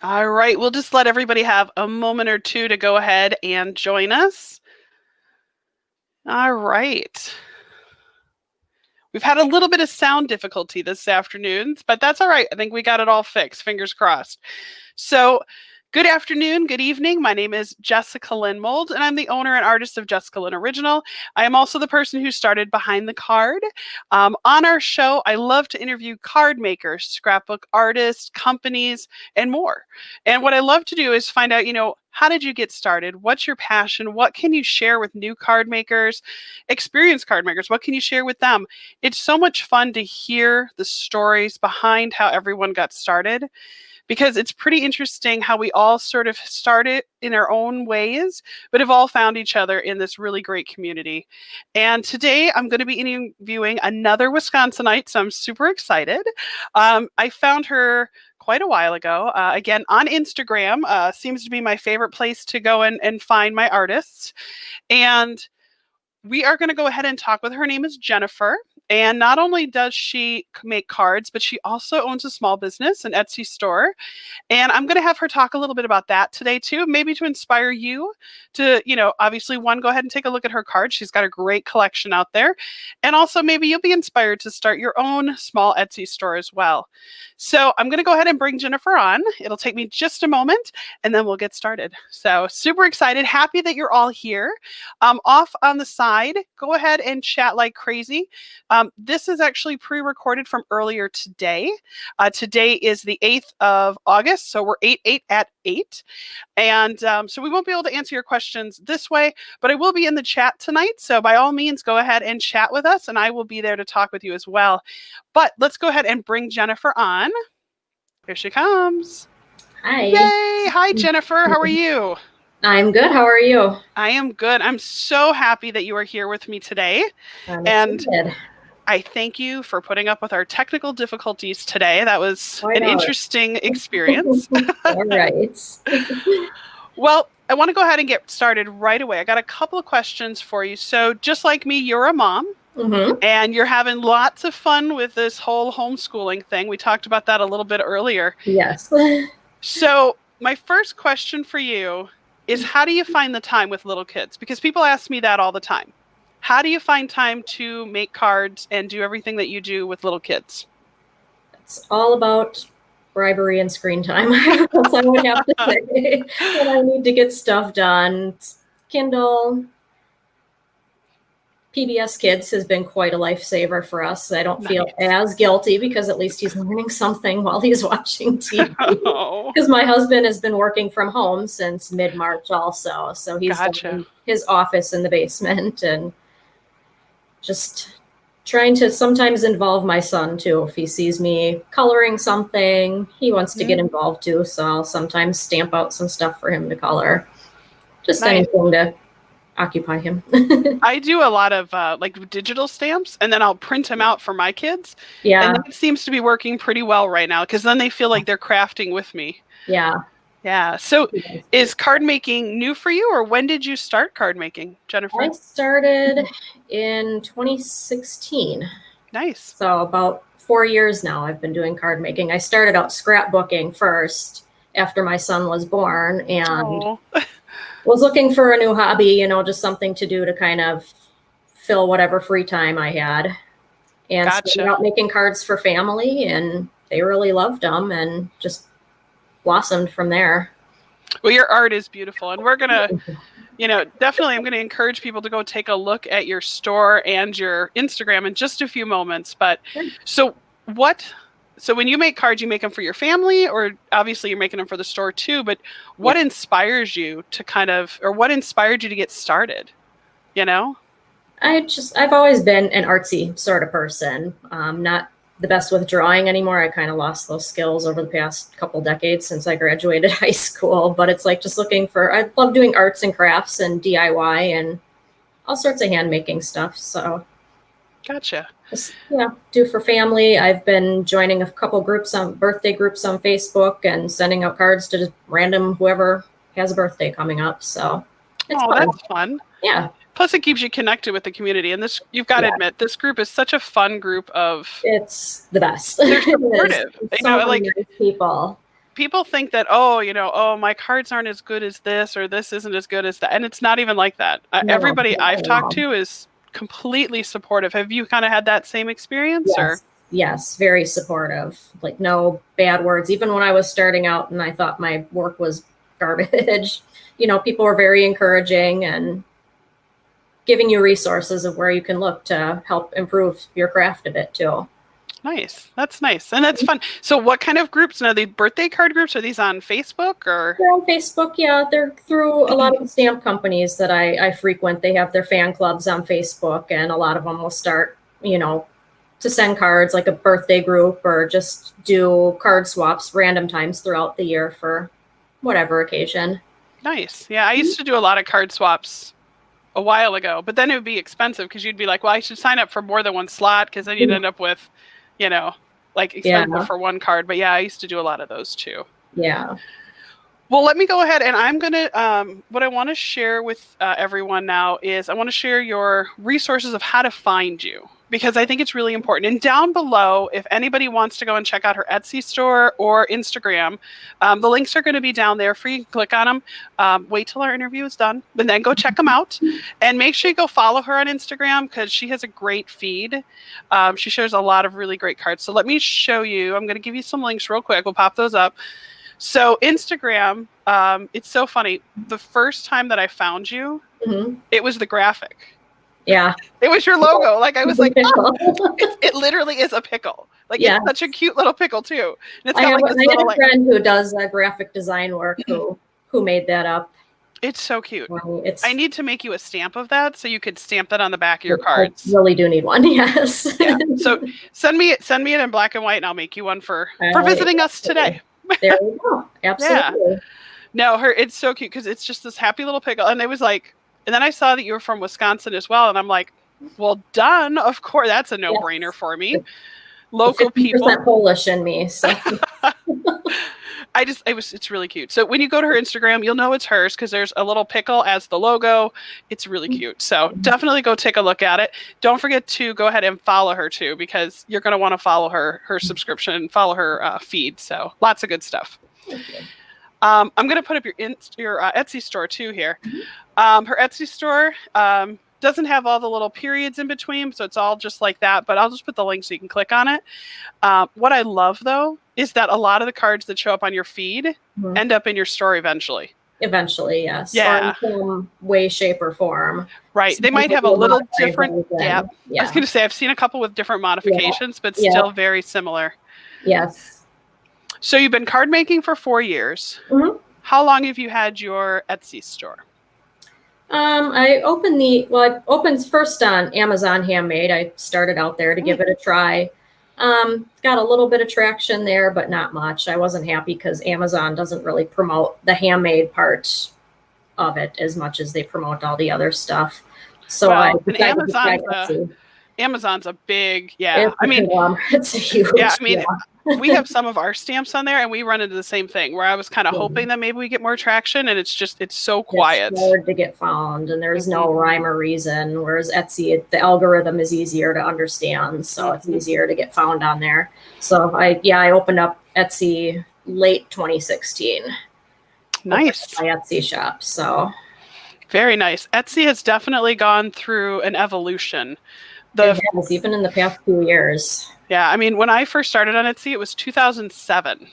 All right, we'll just let everybody have a moment or two to go ahead and join us. All right. We've had a little bit of sound difficulty this afternoon, but that's all right. I think we got it all fixed, fingers crossed. So, good afternoon, good evening. My name is Jessica Lynn Mold, and I'm the owner and artist of JessicaLynnOriginal. I am also the person who started Behind the Card. On our show, I love to interview card makers, scrapbook artists, companies, and more. And what I love to do is find out, how did you get started? What's your passion? What can you share with new card makers, experienced card makers? What can you share with them? It's so much fun to hear the stories behind how everyone got started, because it's pretty interesting how we all sort of started in our own ways, but have all found each other in this really great community. And today I'm going to be interviewing another Wisconsinite, so I'm super excited. I found her quite a while ago, again, on Instagram. Seems to be my favorite place to go and find my artists. And we are going to go ahead and talk with her. Her name is Jennifer. And not only does she make cards, but she also owns a small business, an Etsy store. And I'm going to have her talk a little bit about that today, too, maybe to inspire you to, obviously, one, go ahead and take a look at her cards. She's got a great collection out there. And also, maybe you'll be inspired to start your own small Etsy store as well. So I'm going to go ahead and bring Jennifer on. It'll take me just a moment, and then we'll get started. So super excited. Happy that you're all here. Off on the side, go ahead and chat like crazy. This is actually pre-recorded from earlier today. Today is the 8th of August, so we're 8/8 at 8. And so we won't be able to answer your questions this way, but I will be in the chat tonight. So by all means, go ahead and chat with us, and I will be there to talk with you as well. But let's go ahead and bring Jennifer on. Here she comes. Hi. Yay! Hi, Jennifer. How are you? I'm good. How are you? I am good. I'm so happy that you are here with me today. I'm and excited. I thank you for putting up with our technical difficulties today. That was an interesting experience. All right. Well, I want to go ahead and get started right away. I got a couple of questions for you. So just like me, you're a mom. Mm-hmm. And you're having lots of fun with this whole homeschooling thing. We talked about that a little bit earlier. Yes. So my first question for you is, how do you find the time with little kids? Because people ask me that all the time. How do you find time to make cards and do everything that you do with little kids? It's all about bribery and screen time. That's what I would have to say. When I need to get stuff done. Kindle, PBS Kids has been quite a lifesaver for us. I don't feel as guilty because at least he's learning something while he's watching TV. Because my husband has been working from home since mid-March also. So he's in his office in the basement and just trying to sometimes involve my son too. If he sees me coloring something, he wants to get involved too. So I'll sometimes stamp out some stuff for him to color. Just anything to occupy him. I do a lot of like digital stamps, and then I'll print them out for my kids. Yeah. And that seems to be working pretty well right now, because then they feel like they're crafting with me. Yeah. Yeah. So is card making new for you, or when did you start card making, Jennifer? I started in 2016. Nice. So about 4 years now I've been doing card making. I started out scrapbooking first after my son was born, and was looking for a new hobby, just something to do to kind of fill whatever free time I had. And started out making cards for family, and they really loved them and just blossomed from there. Well, your art is beautiful, and we're going to, definitely I'm going to encourage people to go take a look at your store and your Instagram in just a few moments. But so when you make cards, you make them for your family, or obviously you're making them for the store too, but what inspires you to what inspired you to get started? I've always been an artsy sort of person. Not the best with drawing anymore. I kind of lost those skills over the past couple decades since I graduated high school, but it's like just I love doing arts and crafts and DIY and all sorts of hand making stuff. So gotcha. Just, do for family. I've been joining a couple groups birthday groups on Facebook and sending out cards to just random whoever has a birthday coming up. So it's fun. That's fun. Yeah. Plus, it keeps you connected with the community. And you've got to admit, this group is such a fun group of... It's the best. They're supportive. Nice people. people think that, oh, my cards aren't as good as this, or this isn't as good as that. And it's not even like that. No, Everybody not I've at talked all. to is completely supportive. Have you kind of had that same experience? Yes. Yes, very supportive. Like no bad words. Even when I was starting out and I thought my work was garbage, people were very encouraging and giving you resources of where you can look to help improve your craft a bit too. Nice. That's nice. And that's fun. So what kind of groups? Are they birthday card groups? Are these on Facebook or? They're on Facebook. Yeah, they're through a lot of the stamp companies that I frequent. They have their fan clubs on Facebook, and a lot of them will start, to send cards, like a birthday group, or just do card swaps random times throughout the year for whatever occasion. Nice. Yeah, I used to do a lot of card swaps a while ago, but then it would be expensive because you'd be like, well, I should sign up for more than one slot, because then you'd end up with, like expensive for one card. But yeah, I used to do a lot of those too. Yeah. Well, let me go ahead, and I'm going to, what I want to share with everyone now is I want to share your resources of how to find you, because I think it's really important. And down below, if anybody wants to go and check out her Etsy store or Instagram, the links are going to be down there for you. You can click on them. Wait till our interview is done, and then go check them out. And make sure you go follow her on Instagram, because she has a great feed. She shares a lot of really great cards. So let me show you. I'm going to give you some links real quick. We'll pop those up. So Instagram, it's so funny. The first time that I found you, it was the graphic. Yeah. It was your logo. Like, I was like, oh, it literally is a pickle. Like, it's such a cute little pickle too. And it's got I like this little, have a friend who does graphic design work who made that up. It's so cute. I need to make you a stamp of that so you could stamp that on the back of your cards. I really do need one. Yes. Yeah. So send me it in black and white, and I'll make you one for visiting us today. There we go. Absolutely. Yeah. No, it's so cute because it's just this happy little pickle. And it was like, and then I saw that you were from Wisconsin as well. And I'm like, well, done. Of course, that's a no-brainer for me. Local people. Polish in me. So. It's really cute. So when you go to her Instagram, you'll know it's hers because there's a little pickle as the logo. It's really cute. So definitely go take a look at it. Don't forget to go ahead and follow her too, because you're going to want to follow her subscription, follow her feed. So lots of good stuff. Okay. I'm going to put up your Etsy store too here. Her Etsy store doesn't have all the little periods in between, so it's all just like that, but I'll just put the link so you can click on it. What I love, though, is that a lot of the cards that show up on your feed end up in your store eventually. Eventually, yes. Yeah. Or in some way, shape, or form. Right. They might have a little different. Yeah. I was going to say, I've seen a couple with different modifications, but still very similar. Yes. So you've been card making for 4 years. How long have you had your Etsy store? I opened first on Amazon Handmade. I started out there to give it a try. Got a little bit of traction there, but not much. I wasn't happy because Amazon doesn't really promote the handmade part of it as much as they promote all the other stuff. So Amazon's a big, it's a huge, we have some of our stamps on there, and we run into the same thing where I was kind of hoping that maybe we get more traction, and it's so quiet. It's hard to get found, and there's no rhyme or reason. Whereas Etsy, the algorithm is easier to understand, so it's easier to get found on there. So I opened up Etsy late 2016. Nice. My Etsy shop. So very nice. Etsy has definitely gone through an evolution. It has, even in the past few years. Yeah, I mean, when I first started on Etsy, it was 2007.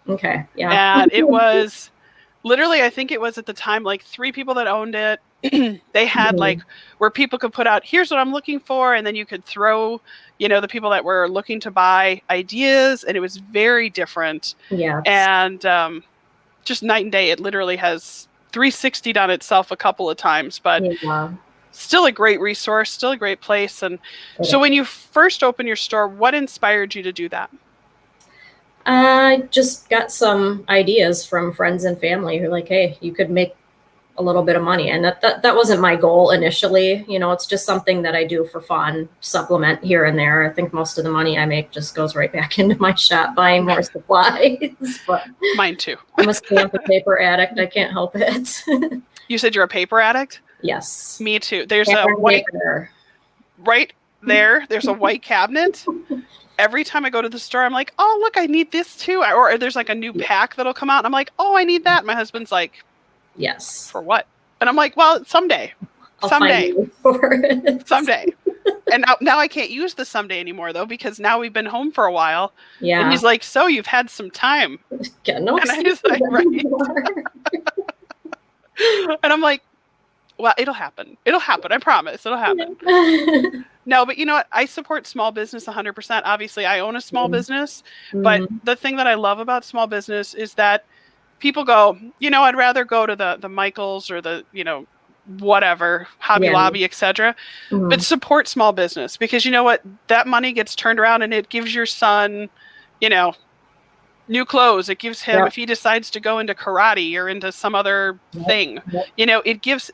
Okay, yeah. And it was literally, I think it was at the time, like 3 people that owned it. They had like where people could put out, here's what I'm looking for. And then you could throw, the people that were looking to buy ideas. And it was very different. Yeah. And just night and day. It literally has 360'd on itself a couple of times. But still a great resource, still a great place. And so when you first opened your store, what inspired you to do that? I just got some ideas from friends and family who were like, hey, you could make a little bit of money. And that wasn't my goal initially. It's just something that I do for fun, supplement here and there. I think most of the money I make just goes right back into my shop buying more supplies. But mine too. I'm a stamp and paper addict. I can't help it. You said you're a paper addict? Yes. Me too. There's a white, right there's a white cabinet. Every time I go to the store, I'm like, oh, look, I need this too. Or there's like a new pack that'll come out. And I'm like, oh, I need that. My husband's like, yes. For what? And I'm like, well, someday. I'll find you for it. Someday. And now I can't use the someday anymore, though, because now we've been home for a while. Yeah. And he's like, so you've had some time. Yeah, no, and I was like, right. And I'm like, well, it'll happen. It'll happen. I promise. It'll happen. No, but you know what? I support small business 100%. Obviously, I own a small business. But the thing that I love about small business is that people go, I'd rather go to the Michaels or the, whatever, Hobby Lobby, etc. But support small business, because you know what? That money gets turned around and it gives your son, new clothes. It gives him, if he decides to go into karate or into some other thing,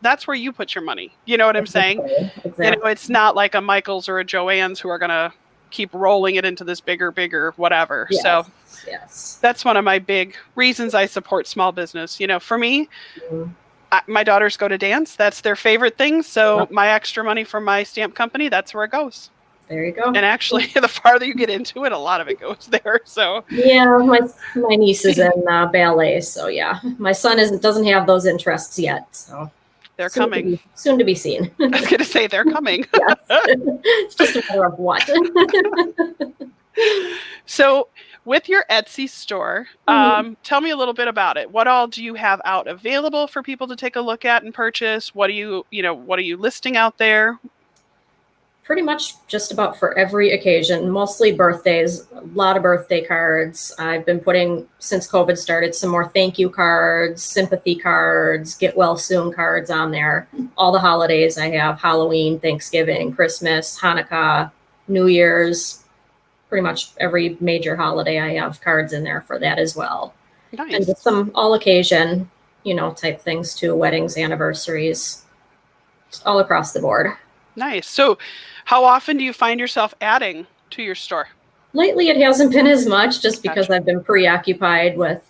that's where you put your money. You know what I'm saying? Exactly. It's not like a Michaels or a Joann's who are going to keep rolling it into this bigger, whatever. Yes. So that's one of my big reasons I support small business. For me, my daughters go to dance. That's their favorite thing. So my extra money from my stamp company, that's where it goes. There you go. And actually, the farther you get into it, a lot of it goes there. So yeah, my niece is in ballet. So yeah, my son doesn't have those interests yet. So they're coming. Soon to be seen. I was going to say they're coming. Yes. It's just a matter of what. So with your Etsy store, tell me a little bit about it. What all do you have out available for people to take a look at and purchase? What are you listing out there? Pretty much just about for every occasion, mostly birthdays, a lot of birthday cards. I've been putting, since COVID started, some more thank you cards, sympathy cards, get well soon cards on there. All the holidays I have: Halloween, Thanksgiving, Christmas, Hanukkah, New Year's. Pretty much every major holiday I have cards in there for that as well. Nice. And just some all occasion, type things too, weddings, anniversaries, just all across the board. Nice. So how often do you find yourself adding to your store? Lately, it hasn't been as much, just because I've been preoccupied with,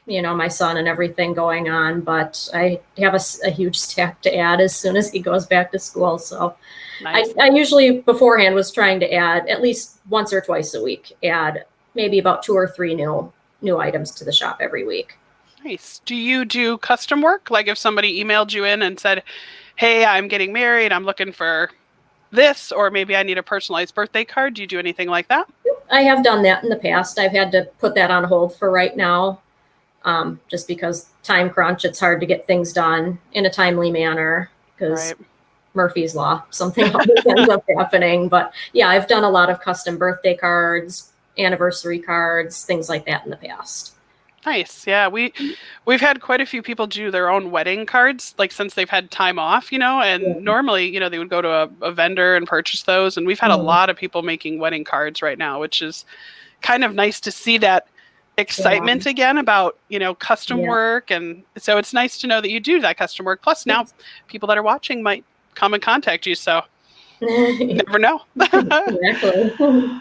my son and everything going on. But I have a huge stack to add as soon as he goes back to school. So nice. I usually beforehand was trying to add at least once or twice a week, add maybe about 2 or 3 new items to the shop every week. Nice. Do you do custom work? Like if somebody emailed you in and said, hey, I'm getting married, I'm looking for this, or maybe I need a personalized birthday card. Do you do anything like that? I have done that in the past. I've had to put that on hold for right now, just because time crunch, it's hard to get things done in a timely manner because Murphy's Law, something always ends up happening. But yeah, I've done a lot of custom birthday cards, anniversary cards, things like that in the past. Nice. Yeah, we've had quite a few people do their own wedding cards, like since they've had time off, and normally, they would go to a vendor and purchase those. And we've had a lot of people making wedding cards right now, which is kind of nice to see that excitement again about, custom work. And so it's nice to know that you do that custom work. Plus now people that are watching might come and contact you. So you never know. Exactly.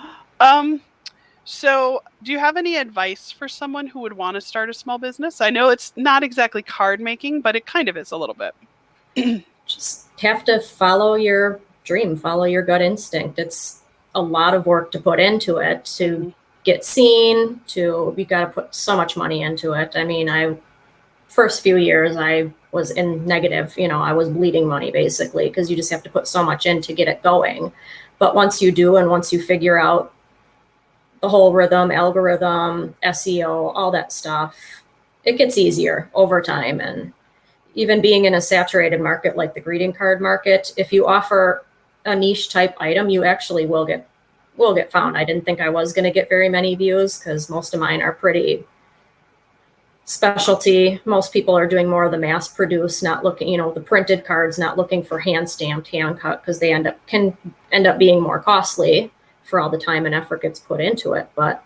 So do you have any advice for someone who would want to start a small business? I know it's not exactly card making, but it kind of is a little bit. Just have to follow your dream, follow your gut instinct. It's a lot of work to put into it to get seen, you got to put so much money into it. I mean, first few years I was in negative, I was bleeding money basically, because you just have to put so much in to get it going. But once you do, and once you figure out the whole rhythm, algorithm, SEO, all that stuff, it gets easier over time. And even being in a saturated market like the greeting card market, if you offer a niche type item, you actually will get found. I didn't think I was going to get very many views because most of mine are pretty specialty. Most people are doing more of the mass produced, not looking, the printed cards, not looking for hand stamped, hand cut, because they can end up being more costly for all the time and effort gets put into it. But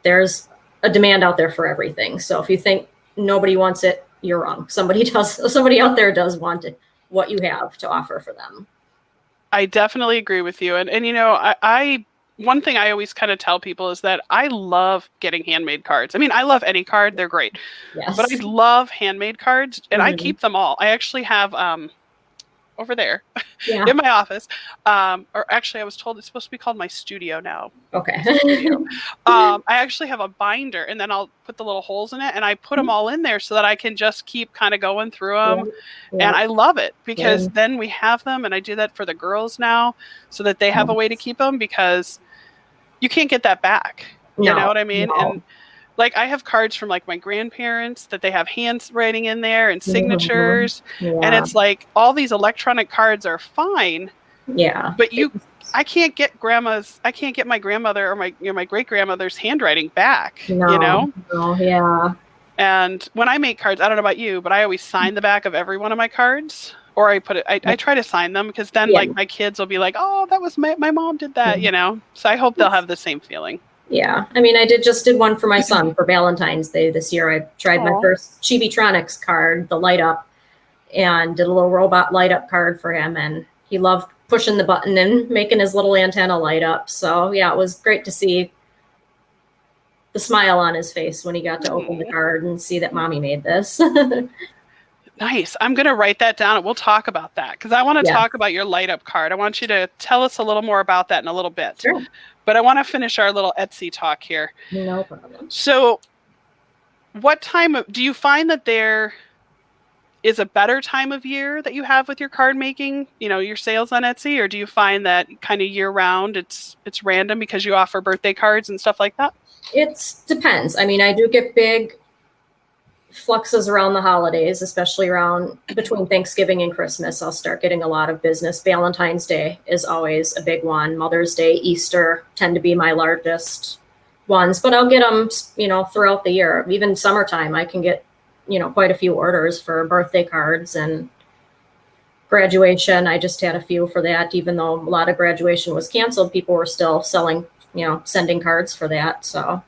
there's a demand out there for everything. So if you think nobody wants it, you're wrong. Somebody out there does want it, what you have to offer for them. I definitely agree with you. And I one thing I always kind of tell people is that I love getting handmade cards. I mean, I love any card. They're great. Yes. But I love handmade cards and I keep them all. I actually have over there Yeah. in my office. Or actually, I was told it's supposed to be called my studio now. Okay. Studio. I actually have a binder, and then I'll put the little holes in it, and I put them all in there so that I can just keep kind of going through them. Yeah. And I love it because then we have them, and I do that for the girls now so that they have a way to keep them, because you can't get that back. You know what I mean? And like, I have cards from like my grandparents that they have handwriting in there and signatures. And it's like, all these electronic cards are fine. Yeah. But I can't get my grandmother or my great grandmother's handwriting back. No, yeah. And when I make cards, I don't know about you, but I always sign the back of every one of my cards, or I try to sign them, because then like my kids will be like, oh, that was my mom did that, So I hope they'll have the same feeling. Yeah. I mean, I just did one for my son for Valentine's Day this year. I tried my first Chibitronics card, the light up, and did a little robot light up card for him. And he loved pushing the button and making his little antenna light up. So yeah, it was great to see the smile on his face when he got to open the card and see that mommy made this. Nice. I'm going to write that down, and we'll talk about that, because I want to talk about your light up card. I want you to tell us a little more about that in a little bit. Sure. But I want to finish our little Etsy talk here. No problem. So do you find that there is a better time of year that you have with your card making, your sales on Etsy? Or do you find that kind of year round it's random because you offer birthday cards and stuff like that? It depends. I mean, I do get big fluxes around the holidays, especially around between Thanksgiving and Christmas. I'll start getting a lot of business. Valentine's Day is always a big one. Mother's Day, Easter tend to be my largest ones, but I'll get them, throughout the year. Even summertime, I can get, quite a few orders for birthday cards and graduation. I just had a few for that. Even though a lot of graduation was canceled, people were still selling, sending cards for that. So.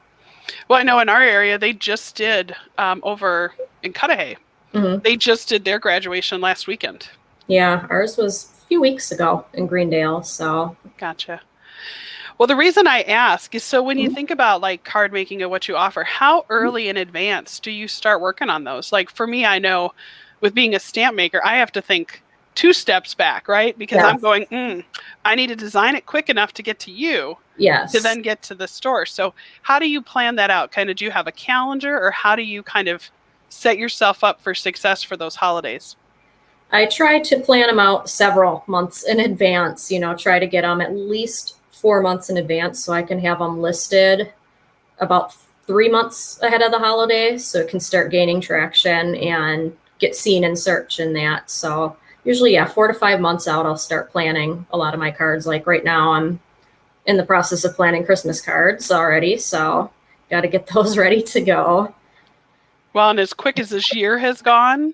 Well, I know in our area, they just did over in Cudahy. Mm-hmm. They just did their graduation last weekend. Yeah, ours was a few weeks ago in Greendale. So gotcha. Well, the reason I ask is so when you think about like card making and what you offer, how early in advance do you start working on those? Like for me, I know with being a stamp maker, I have to think 2 steps back, right? Because I'm going, I need to design it quick enough to get to you. Yes. To then get to the store. So how do you plan that out? Kind of, do you have a calendar, or how do you kind of set yourself up for success for those holidays? I try to plan them out several months in advance, try to get them at least 4 months in advance so I can have them listed about 3 months ahead of the holiday, so it can start gaining traction and get seen in search in that. So usually, 4 to 5 months out, I'll start planning a lot of my cards. Like right now, I'm in the process of planning Christmas cards already, so got to get those ready to go. Well, and as quick as this year has gone,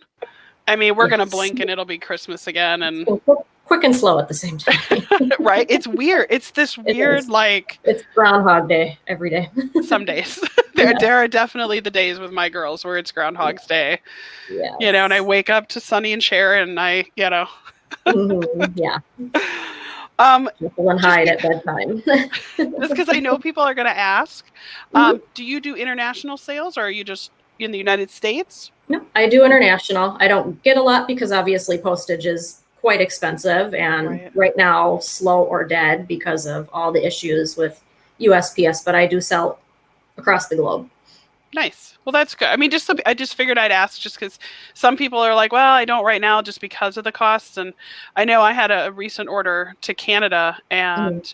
I mean, we're going to blink and it'll be Christmas again. And quick and slow at the same time. Right? It's weird. It's this weird, it's Groundhog Day every day. Some days. There are definitely the days with my girls where it's Groundhog's Day. Yes. And I wake up to Sonny and Cher, and I. Yeah. And hide at bedtime. Just because I know people are going to ask. Do you do international sales, or are you just in the United States? No, I do international. I don't get a lot because obviously postage is quite expensive, and right now slow or dead because of all the issues with USPS, but I do sell across the globe. Nice. Well, that's good. I mean, I just figured I'd ask, just because some people are like, well, I don't right now just because of the costs. And I know I had a recent order to Canada, and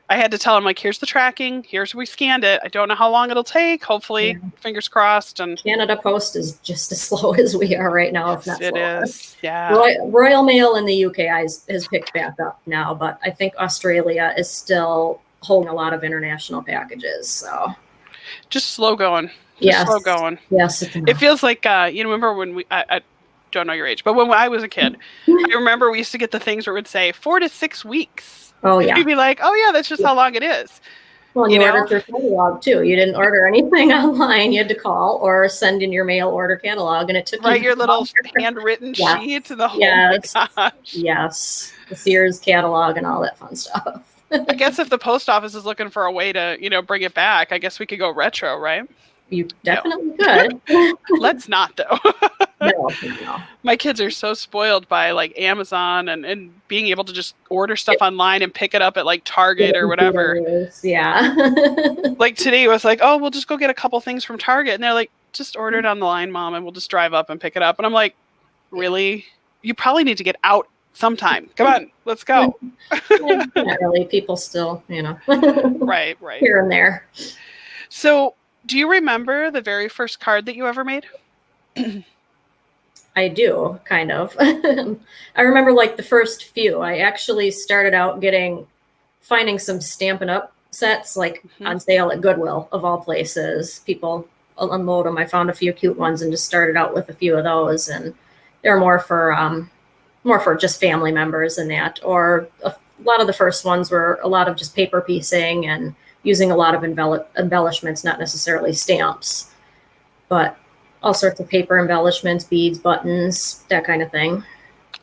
I had to tell them, like, here's the tracking, here's where we scanned it. I don't know how long it'll take. Hopefully, fingers crossed. And Canada Post is just as slow as we are right now, if not slower. It is. Yeah. Royal Mail in the UK has picked back up now, but I think Australia is still holding a lot of international packages. So just slow going. Slow going. Yes. It feels like, remember when I don't know your age, but when I was a kid, I remember we used to get the things where it would say 4 to 6 weeks. Oh, yeah. You'd be like, oh, yeah, that's just how long it is. Well, you ordered your catalog, too. You didn't order anything online. You had to call or send in your mail order catalog, and it took your little handwritten sheet. The whole gosh. Yes. The Sears catalog and all that fun stuff. I guess if the post office is looking for a way to, bring it back, I guess we could go retro, right? You definitely could. Let's not, though. No. My kids are so spoiled by like Amazon and being able to just order stuff online and pick it up at like Target or whatever. Yeah. Like today it was like, oh, we'll just go get a couple things from Target. And they're like, just order it on the line, Mom, and we'll just drive up and pick it up. And I'm like, really? You probably need to get out sometime. Come on, let's go. Not really. People still, Right. here and there. So do you remember the very first card that you ever made? I do, kind of. I remember like the first few. I actually started out finding some Stampin' Up! Sets like on sale at Goodwill, of all places. People unload them. I found a few cute ones and just started out with a few of those, and they're more for just family members and that. Or a lot of the first ones were a lot of just paper piecing and using a lot of embellishments, not necessarily stamps, but all sorts of paper embellishments, beads, buttons, that kind of thing.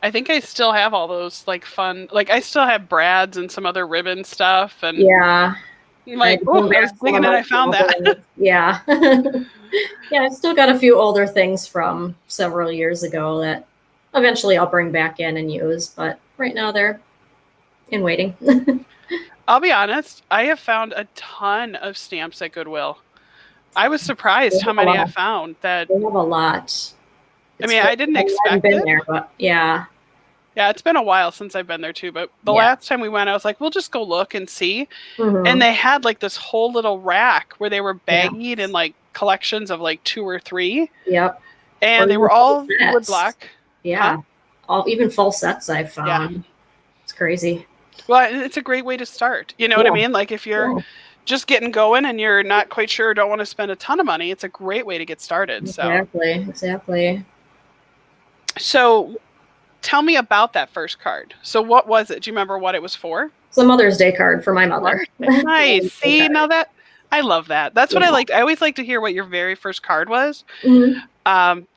I think I still have all those like fun, like I still have brads and some other ribbon stuff. And yeah, like, I was thinking that I found that. Yeah. Yeah, I've still got a few older things from several years ago that eventually I'll bring back in and use, but right now they're in waiting. I'll be honest, I have found a ton of stamps at Goodwill. I was surprised how many I found. That they have a lot. I didn't expect it. There, but yeah. Yeah, it's been a while since I've been there too, but the last time we went, I was like, we'll just go look and see. And they had like this whole little rack where they were baggied in like collections of like 2 or 3. Yep. And they were all wood block. Yeah. Even full sets I've found. Yeah. It's crazy. Well, it's a great way to start. You know what I mean? Like if you're just getting going and you're not quite sure, don't want to spend a ton of money, it's a great way to get started. Exactly. So tell me about that first card. So what was it? Do you remember what it was for? It's a Mother's Day card for my mother. Nice. See, now that I love that. That's what I liked. I always like to hear what your very first card was.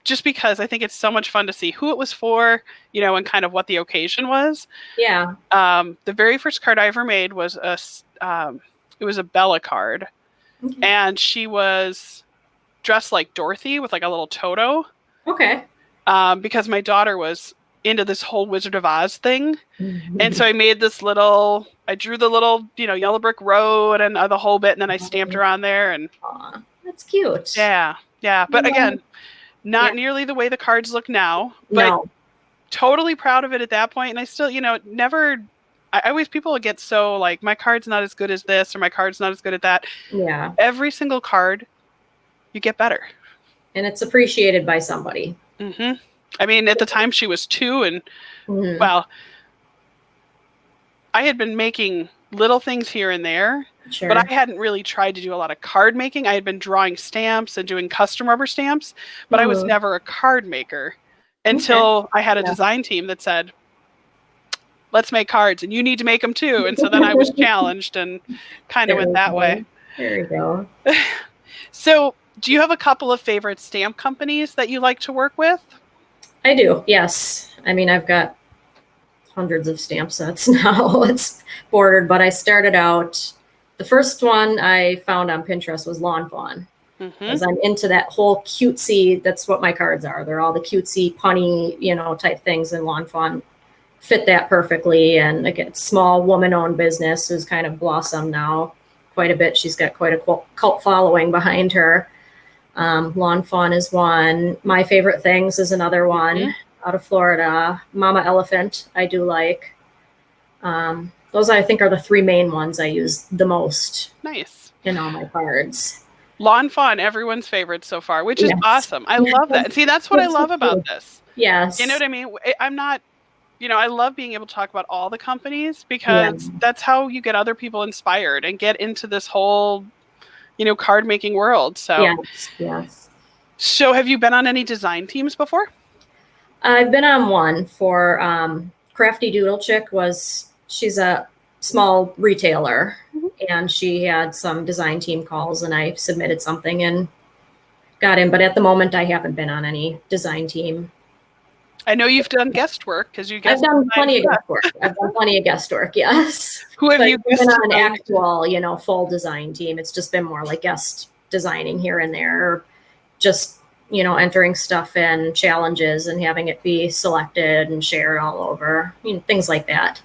Just because I think it's so much fun to see who it was for, and kind of what the occasion was. Yeah. The very first card I ever made was it was a Bella card. And she was dressed like Dorothy with like a little Toto. Okay. Because my daughter was into this whole Wizard of Oz thing. And so I made I drew the little, yellow brick road and the whole bit. And then I stamped her on there. And Aww, that's cute. Yeah. But again, not nearly the way the cards look now, but totally proud of it at that point. And I still, people get so like, my card's not as good as this, or my card's not as good at that. Yeah. Every single card, you get better. And it's appreciated by somebody. I mean, at the time she was 2 and well, I had been making little things here and there, but I hadn't really tried to do a lot of card making. I had been drawing stamps and doing custom rubber stamps, but I was never a card maker until I had a design team that said, let's make cards and you need to make them too. And so then I was challenged and kind of went that way. There you go. So do you have a couple of favorite stamp companies that you like to work with? I do, yes. I mean, I've got hundreds of stamp sets now. It's bordered, but I started out, the first one I found on Pinterest was Lawn Fawn. Because I'm into that whole cutesy, that's what my cards are. They're all the cutesy, punny, type things, and Lawn Fawn fit that perfectly. And again, small woman-owned business who's kind of blossomed now quite a bit. She's got quite a cult following behind her. Lawn Fawn is one. My Favorite Things is another one out of Florida. Mama Elephant, I do like. Those I think are the 3 main ones I use the most. Nice. In all my cards. Lawn Fawn, everyone's favorite so far, which is awesome. I love that. See, that's what I love about this. Yes. You know what I mean? I'm not, I love being able to talk about all the companies because that's how you get other people inspired and get into this whole card making world. So yes. So have you been on any design teams before? I've been on one for Crafty Doodle Chick. She's a small retailer and she had some design team calls and I submitted something and got in. But at the moment I haven't been on any design team. I know you've done guest work because I've done plenty of guest work. Yes. Who have you been on an actual, full design team? It's just been more like guest designing here and there, or just entering stuff in challenges and having it be selected and shared all over, things like that.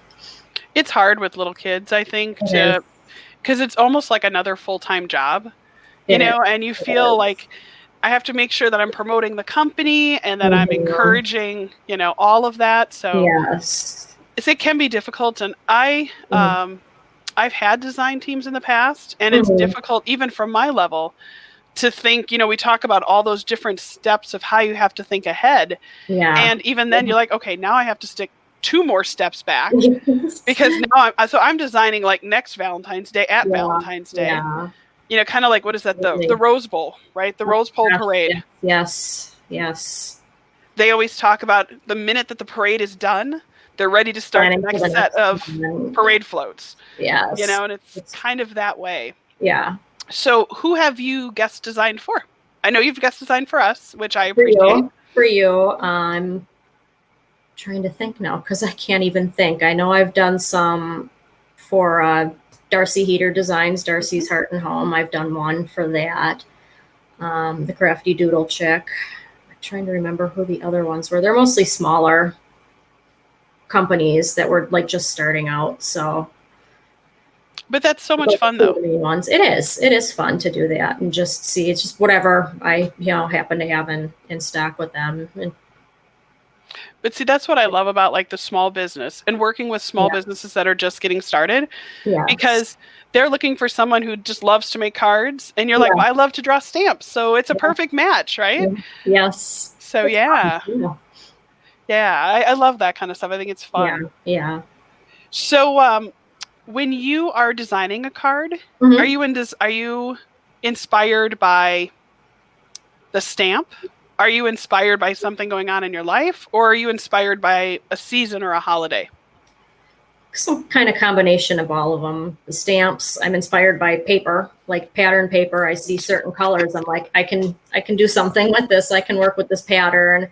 It's hard with little kids, I think, because it's almost like another full-time job, and you feel like I have to make sure that I'm promoting the company and that I'm encouraging, all of that. So yes, it can be difficult. And I've had design teams in the past, and it's difficult even from my level to think, we talk about all those different steps of how you have to think ahead. Yeah. And even then you're like, okay, now I have to stick 2 more steps back because now I'm designing like next Valentine's Day at Valentine's Day, kind of like, what is that? The Rose Bowl, right? The Rose Bowl parade. Yes. They always talk about the minute that the parade is done, they're ready to start the next set of parade floats. Yes. And it's kind of that way. Yeah. So who have you guest designed for? I know you've guest designed for us, which I appreciate. For you, I'm trying to think now because I can't even think. I know I've done some for Darcy Heater Designs, Darcy's Heart and Home. I've done one for that. The Crafty Doodle Chick. I'm trying to remember who the other ones were. They're mostly smaller companies that were like just starting out. So, but that's so much fun, though. Ones. It is fun to do that and just see. It's just whatever I happen to have in stock with them. But see, that's what I love about like the small business and working with small businesses that are just getting started, because they're looking for someone who just loves to make cards, and you're like, well, I love to draw stamps, so it's a perfect match, right? Yes. So I love that kind of stuff. I think it's fun. Yeah. So when you are designing a card, are you inspired by the stamp? Are you inspired by something going on in your life, or are you inspired by a season or a holiday? Some kind of combination of all of them. The stamps, I'm inspired by paper, like pattern paper. I see certain colors. I'm like, I can do something with this. I can work with this pattern.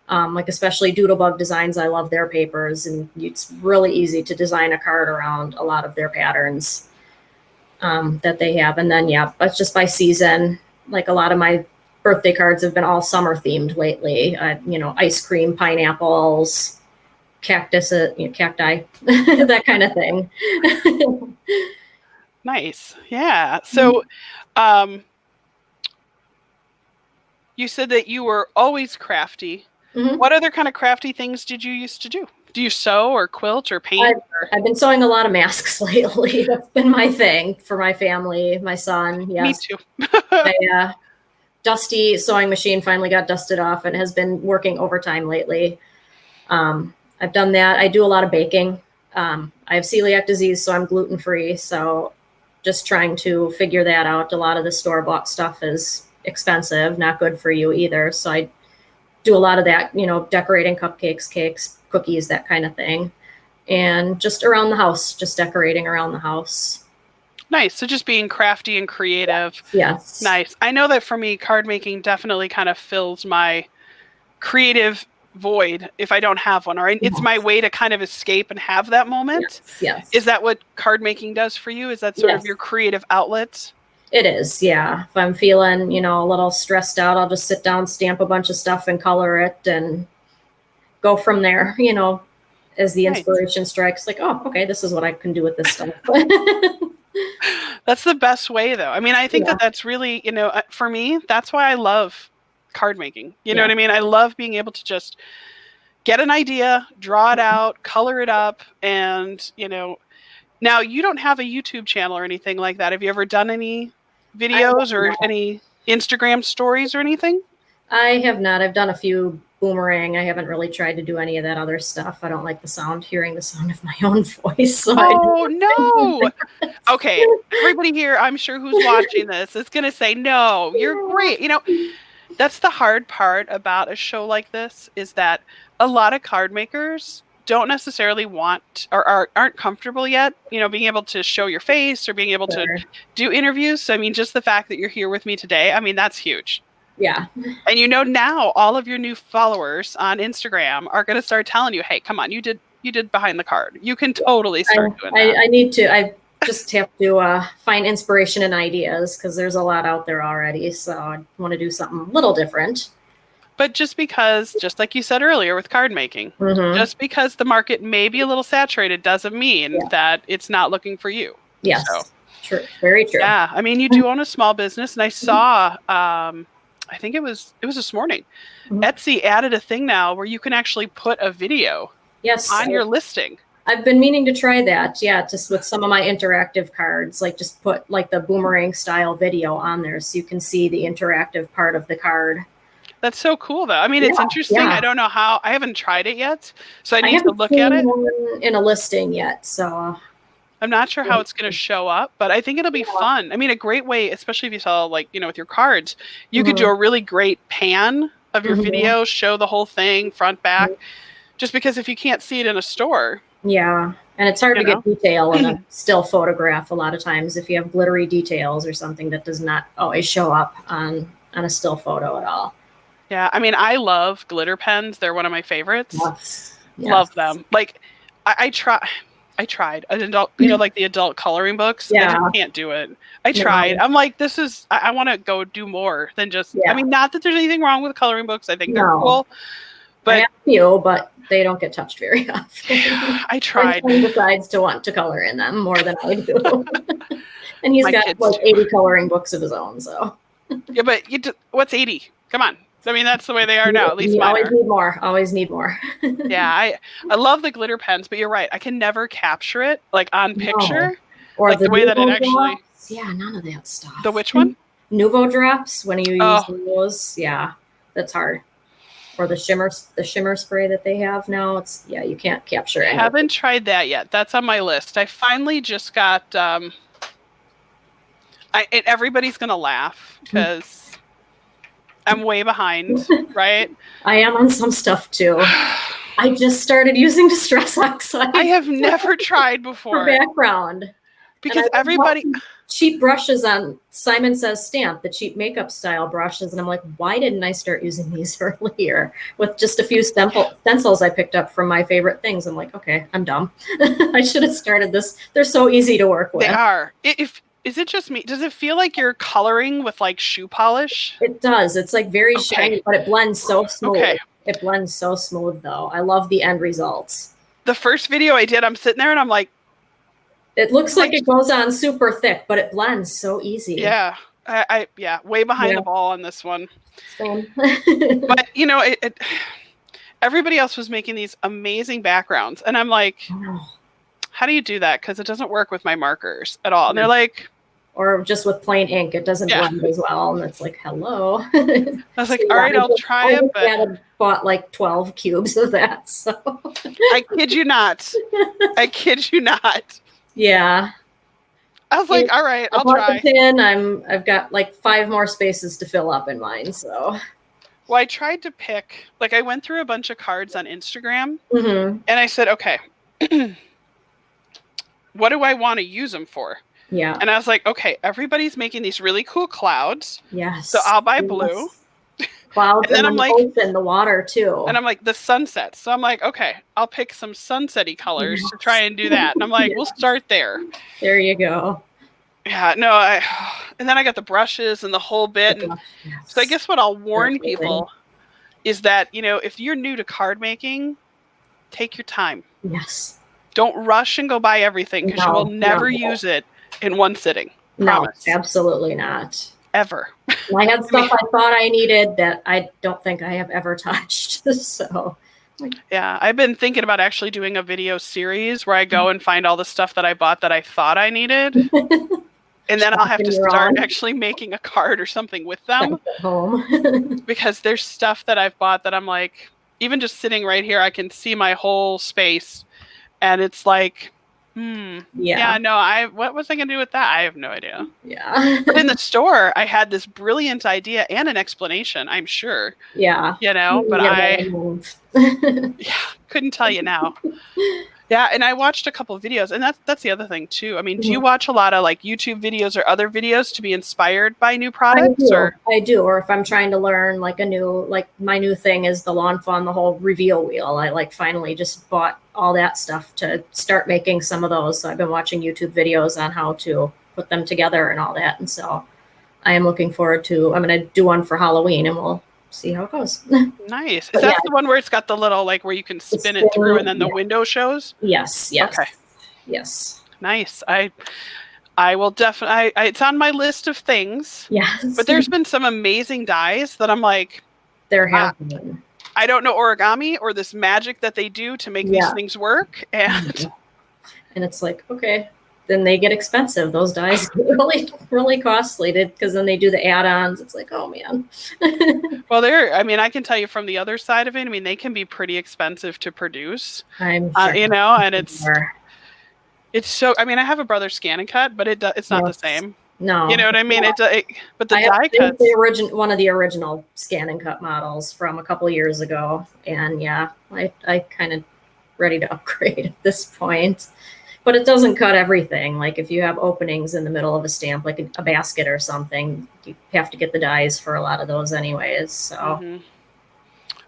Like especially Doodlebug Designs. I love their papers, and it's really easy to design a card around a lot of their patterns that they have. And then, but just by season, like a lot of my birthday cards have been all summer themed lately. Ice cream, pineapples, cactus, cacti, that kind of thing. Nice. Yeah. So, you said that you were always crafty. What other kind of crafty things did you used to do? Do you sew or quilt or paint? I've been sewing a lot of masks lately. That's been my thing for my family, my son. Yes. Me too. My dusty sewing machine finally got dusted off and has been working overtime lately. I've done that. I do a lot of baking. I have celiac disease, so I'm gluten-free. So just trying to figure that out. A lot of the store-bought stuff is expensive, not good for you either. So I do a lot of that, decorating cupcakes, cakes, cookies, that kind of thing. And just around the house, just decorating around the house. Nice. So just being crafty and creative. Yes. Nice. I know that for me, card making definitely kind of fills my creative void if I don't have one. Or it's my way to kind of escape and have that moment. Yes. Is that what card making does for you? Is that sort of your creative outlet? It is, yeah. If I'm feeling, a little stressed out, I'll just sit down, stamp a bunch of stuff and color it and go from there, as the inspiration strikes, like, oh, okay, this is what I can do with this stuff. That's the best way, though. I mean, I think that's really, for me, that's why I love card making. You know what I mean? I love being able to just get an idea, draw it out, color it up, and, now you don't have a YouTube channel or anything like that. Have you ever done any videos or any Instagram stories or anything? I have not. I've done a few boomerang. I haven't really tried to do any of that other stuff. I don't like hearing the sound of my own voice. So no. Okay. Everybody here, I'm sure who's watching this is going to say, no, you're great. That's the hard part about a show like this, is that a lot of card makers don't necessarily want or aren't comfortable yet, being able to show your face or being able to do interviews. So, I mean, just the fact that you're here with me today, I mean, that's huge. Yeah. And now all of your new followers on Instagram are going to start telling you, hey, come on, you did behind the card. You can totally start doing that. I need to, I just have to find inspiration and ideas because there's a lot out there already. So I want to do something a little different. But just because, just like you said earlier with card making, just because the market may be a little saturated doesn't mean that it's not looking for you. Yes. So, true. Very true. Yeah. I mean, you do own a small business, and I saw, I think it was this morning, Etsy added a thing now where you can actually put a video on your listing. I've been meaning to try that. Yeah, just with some of my interactive cards, like just put like the boomerang style video on there so you can see the interactive part of the card. That's so cool, though. I mean, it's interesting. I don't know how. I haven't tried it yet, so I need to look at it. In a listing yet, so I'm not sure how it's going to show up, but I think it'll be fun. I mean, a great way, especially if you saw, like, with your cards, you could do a really great pan of your video, show the whole thing, front, back, just because if you can't see it in a store. Yeah, and it's hard to get detail in a still photograph a lot of times if you have glittery details or something that does not always show up on a still photo at all. Yeah, I mean, I love glitter pens. They're one of my favorites. Yes. Love them. Like, I tried an adult, like the adult coloring books. Yeah. I can't do it. I tried. I'm like, I want to go do more than just, I mean, not that there's anything wrong with coloring books. I think they're cool. But I have a few, but they don't get touched very often. I tried. He decides to want to color in them more than I do. And he's got like 80 coloring books of his own, so. Yeah, but what's 80? Come on. I mean, that's the way they are now. At least mine are. Always need more. Yeah, I love the glitter pens, but you're right. I can never capture it like on picture, or like the way that it actually. Drops. Yeah, none of that stuff. The which one? Nuvo drops. When you use those, that's hard. Or the shimmer spray that they have now. You can't capture it. I haven't tried that yet. That's on my list. I finally just got. Everybody's gonna laugh because. I'm way behind, right? I am on some stuff too. I just started using Distress Oxide. I have never tried before. For background. Because everybody... Cheap brushes on Simon Says Stamp, the cheap makeup style brushes. And I'm like, why didn't I start using these earlier? With just a few stencils I picked up from my favorite things. I'm like, okay, I'm dumb. I should have started this. They're so easy to work with. They are. Is it just me? Does it feel like you're coloring with like shoe polish? It does. It's like very shiny, but it blends so smooth. Okay. It blends so smooth though. I love the end results. The first video I did, I'm sitting there and I'm like, it looks like it goes on super thick, but it blends so easy. Yeah. I way behind the ball on this one. Same. But everybody else was making these amazing backgrounds. And I'm like, how do you do that? Because it doesn't work with my markers at all. And they're like, or just with plain ink, it doesn't blend as well. And it's like, hello. I was like, all right, I'll try it. But I bought like 12 cubes of that. So I kid you not. I kid you not. Yeah. I was like, all right, I'll try. I've got like 5 more spaces to fill up in mine. So. Well, I tried to pick, like I went through a bunch of cards on Instagram and I said, okay, what do I want to use them for? Yeah. And I was like, okay, everybody's making these really cool clouds. Yes. So I'll buy blue. Clouds and then I'm like, ocean, the water too. And I'm like, the sunsets. So I'm like, okay, I'll pick some sunset-y colors to try and do that. And I'm like, we'll start there. There you go. Yeah, no, and then I got the brushes and the whole bit. And so I guess what I'll warn people is that, if you're new to card making, take your time. Yes. Don't rush and go buy everything because you will never use it in one sitting. Promise. No, absolutely not. Ever. I had stuff I thought I needed that I don't think I have ever touched. So. Yeah, I've been thinking about actually doing a video series where I go and find all the stuff that I bought that I thought I needed. And then I'll have to start actually making a card or something with them. At home. Because there's stuff that I've bought that I'm like, even just sitting right here, I can see my whole space. And it's like, what was I going to do with that? I have no idea. Yeah. But in the store, I had this brilliant idea and an explanation, I'm sure. Yeah. But I couldn't tell you now. Yeah, and I watched a couple of videos, and that's the other thing too. I mean, do you watch a lot of like YouTube videos or other videos to be inspired by new products? I do. Or if I'm trying to learn like my new thing is the Lawn Fawn, the whole reveal wheel. I finally just bought all that stuff to start making some of those. So I've been watching YouTube videos on how to put them together and all that. And so I am looking forward to, I'm going to do one for Halloween and we'll see how it goes. Nice. Is that the one where it's got the little, like, where you can spin it through and then the window shows? Yes. Okay. Yes. Nice. I will definitely, it's on my list of things. Yes. But there's been some amazing dies that I'm like, there have been. I don't know origami or this magic that they do to make these things work. And it's like, okay, then they get expensive. Those dies get really, really costly because then they do the add-ons. It's like, oh man. Well, I can tell you from the other side of it, I mean, they can be pretty expensive to produce. I'm sure. You know, and it's so, I mean, I have a brother scan and cut, but it's not the same. No. You know what I mean? But the die cuts. One of the original scan and cut models from a couple years ago. And yeah, I kind of ready to upgrade at this point. But it doesn't cut everything. Like if you have openings in the middle of a stamp, like a basket or something, you have to get the dies for a lot of those anyways. So. Mm-hmm.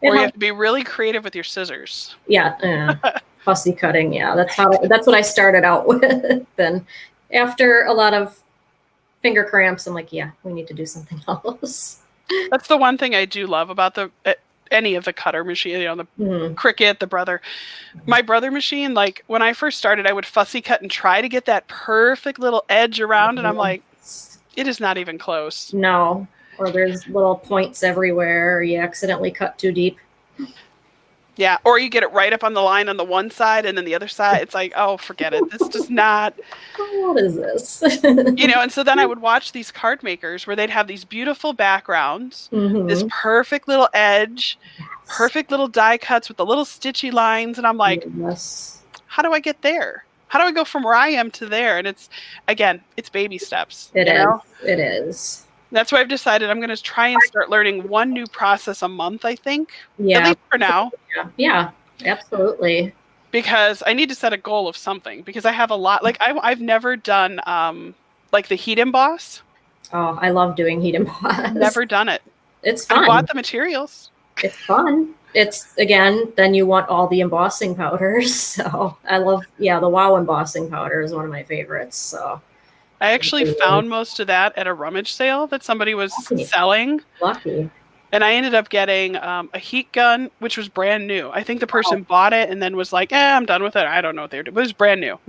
Or you have to be really creative with your scissors. Yeah. Fussy cutting. Yeah, that's what I started out with. Then after a lot of finger cramps, I'm like, yeah, we need to do something else. That's the one thing I do love about any of the cutter machine, you know, the Cricut, the Brother. My Brother machine, like when I first started, I would fussy cut and try to get that perfect little edge around, and I'm like, it is not even close. No, or there's little points everywhere, or you accidentally cut too deep. Yeah, or you get it right up on the line on the one side, and then the other side, it's like, oh, forget it. This does not. What is this? You know, and so then I would watch these card makers where they'd have these beautiful backgrounds, this perfect little edge, perfect little die cuts with the little stitchy lines, and I'm like, how do I get there? How do I go from where I am to there? And it's baby steps. It is. It is. That's why I've decided I'm going to try and start learning one new process a month, I think. Yeah. At least for now. Yeah, absolutely. Because I need to set a goal of something. Because I have a lot. Like, I've never done, like, the heat emboss. Oh, I love doing heat emboss. Never done it. It's fun. I bought the materials. It's fun. It's, again, then you want all the embossing powders. So I love, the Wow embossing powder is one of my favorites. So I actually found most of that at a rummage sale that somebody was selling. Lucky. And I ended up getting a heat gun, which was brand new. I think the person bought it and then was like, I'm done with it. I don't know what they were doing. But it was brand new.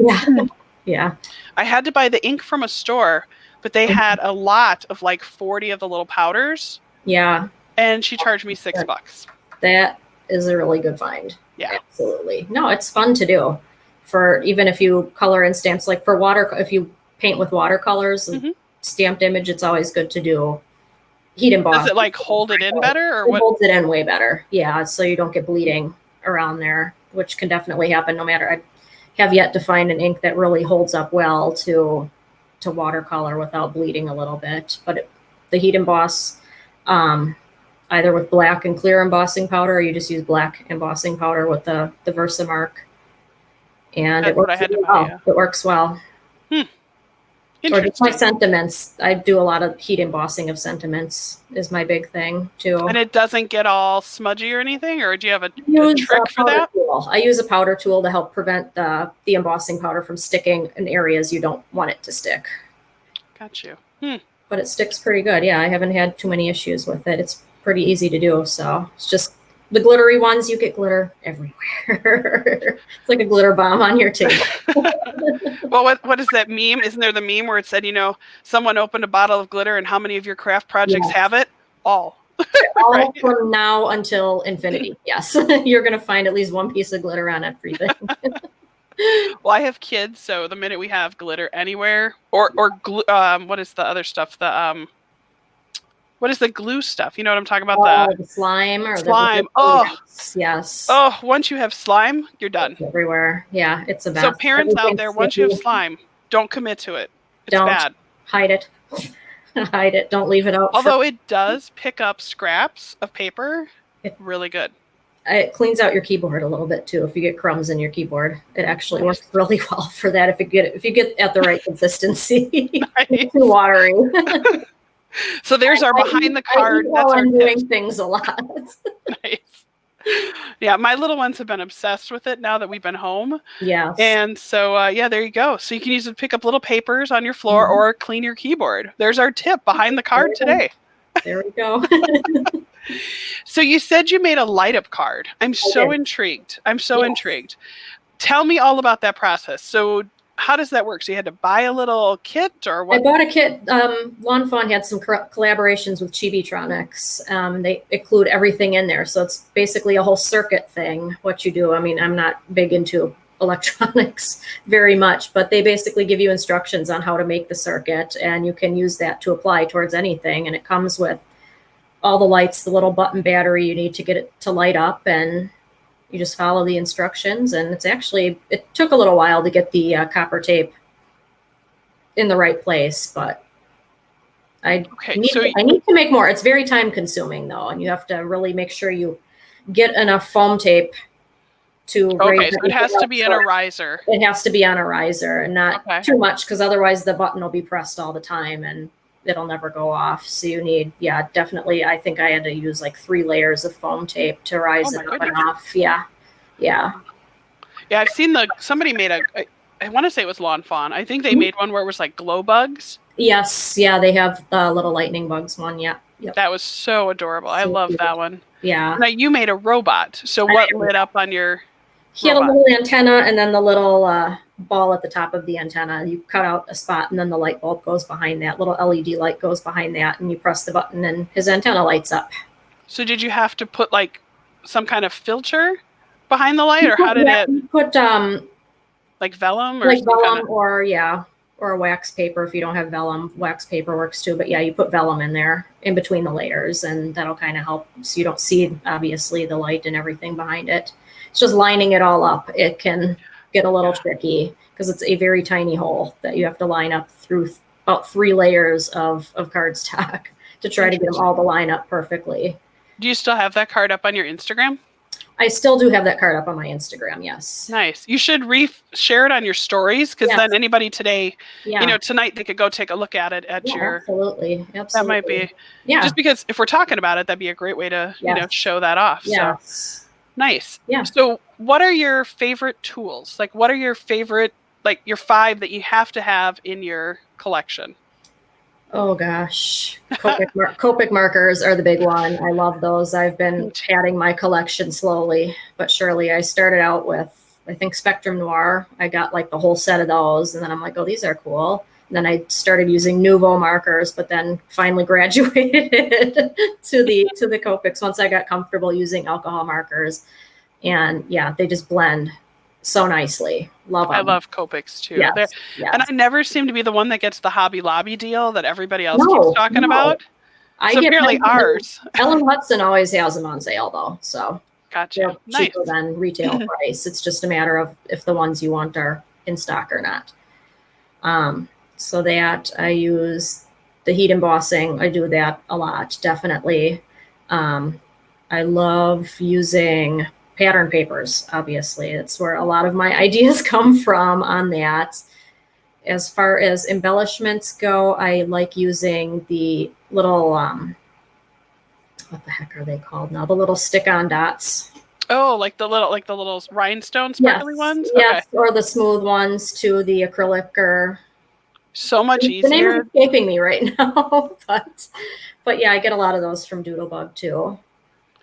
Yeah. I had to buy the ink from a store, but they had a lot of like 40 of the little powders. Yeah. And she charged me $6. That is a really good find. Yeah. Absolutely. No, it's fun to do. For even if you color in stamps, like for if you paint with watercolors, stamped image, it's always good to do heat emboss. Does it like hold it in better, or what? It holds it in way better. Yeah, so you don't get bleeding around there, which can definitely happen no matter. I have yet to find an ink that really holds up well to watercolor without bleeding a little bit. But the heat emboss, either with black and clear embossing powder, or you just use black embossing powder with the Versamark. And it works well. Or just my sentiments. I do a lot of heat embossing of sentiments is my big thing too. And it doesn't get all smudgy or anything, or do you have a trick for that? I use a powder tool to help prevent the embossing powder from sticking in areas you don't want it to stick. Got you. But it sticks pretty good. Yeah, I haven't had too many issues with it. It's pretty easy to do. So it's just the glittery ones, you get glitter everywhere. It's like a glitter bomb on your table. Well, what is that meme? Isn't there the meme where it said, someone opened a bottle of glitter and how many of your craft projects have it? All. All right? From now until infinity. Yes. You're going to find at least one piece of glitter on everything. Well, I have kids, so the minute we have glitter anywhere, or glue, what is the other stuff? What is the glue stuff? You know what I'm talking about? The slime or slime. Yes. Oh, once you have slime, you're done. It's everywhere. Yeah, it's a bad. So parents out there, once you have slime, don't commit to it. It's bad. Hide it. Hide it. Don't leave it out. Although it does pick up scraps of paper, really good. It cleans out your keyboard a little bit too. If you get crumbs in your keyboard, it actually works really well for that. If you get at the right consistency, it's too watery. So there's our behind the card. That's I'm doing things a lot. Nice. Yeah, my little ones have been obsessed with it now that we've been home. Yeah. And so, there you go. So you can use it to pick up little papers on your floor or clean your keyboard. There's our tip behind the card today. there we go. So you said you made a light up card. I'm so intrigued. I'm so intrigued. Tell me all about that process. So how does that work? So you had to buy a little kit or what? I bought a kit. Lawn Fawn had some collaborations with Chibitronics. They include everything in there. So it's basically a whole circuit thing, what you do. I mean, I'm not big into electronics very much, but they basically give you instructions on how to make the circuit, and you can use that to apply towards anything. And it comes with all the lights, the little button battery you need to get it to light up, and you just follow the instructions. And it took a little while to get the copper tape in the right place, but I need to make more. It's very time consuming though, and you have to really make sure you get enough foam tape to raise so it has to be in a riser. It has to be on a riser and not too much, because otherwise the button will be pressed all the time and it'll never go off. So you need, definitely, I think I had to use like 3 layers of foam tape to rise it up and off. Yeah. I've seen somebody made I want to say it was Lawn Fawn. I think they made one where it was like glow bugs. Yes. Yeah. They have the little lightning bugs one. Yeah. Yep. That was so adorable. I love that one. Yeah. Now you made a robot. So what lit up on your He had a little antenna and then the little ball at the top of the antenna. You cut out a spot and then the light bulb goes behind that. Little LED light goes behind that, and you press the button and his antenna lights up. So did you have to put like some kind of filter behind the light, or how did it? You put like vellum, or like vellum, or wax paper. If you don't have vellum, wax paper works too. But yeah, you put vellum in there in between the layers, and that'll kind of help so you don't see obviously the light and everything behind it. It's just lining it all up. It can get a little tricky because it's a very tiny hole that you have to line up through about 3 layers of cardstock to try to get them all to line up perfectly. Do you still have that card up on your Instagram? I still do have that card up on my Instagram, yes. Nice. You should share it on your stories, because then anybody today, tonight they could go take a look at it at your... Absolutely. That might be... Yeah. Just because if we're talking about it, that'd be a great way to show that off. Yes. So, nice. Yeah. So what are your favorite tools? Like, what are your favorite, like your 5 that you have to have in your collection? Oh gosh, Copic markers are the big one. I love those. I've been adding my collection slowly but surely. I started out with, I think, Spectrum Noir. I got like the whole set of those, and then I'm like, oh, these are cool. And then I started using Nouveau markers, but then finally graduated to the Copics once I got comfortable using alcohol markers. And yeah, they just blend so nicely. Love them. I love Copics too. Yes. And I never seem to be the one that gets the Hobby Lobby deal that everybody else keeps talking about. So apparently ours. Ellen Hudson always has them on sale though. So gotcha. They're cheaper than retail price. It's just a matter of if the ones you want are in stock or not. So that I use the heat embossing. I do that a lot, definitely. I love using pattern papers, obviously. It's where a lot of my ideas come from on that. As far as embellishments go, I like using the little, what the heck are they called now? The little stick-on dots. Oh, like the little rhinestone sparkly ones? Yes, or the smooth ones too, the acrylic or... So much easier. The name is escaping me right now, but yeah, I get a lot of those from Doodlebug too.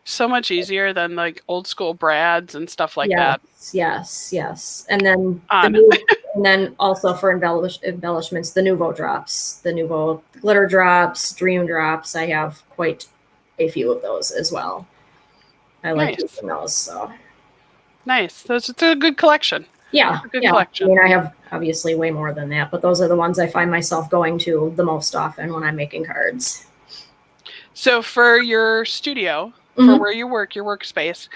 So much easier than like old school brads and stuff like that. Yes. And then also for embellishments, the Nouveau drops, the Nouveau glitter drops, dream drops. I have quite a few of those as well. I like using those. So nice. It's a good collection. Yeah. Good collection. I mean, I have obviously way more than that, but those are the ones I find myself going to the most often when I'm making cards. So for your studio, for where you work, your workspace,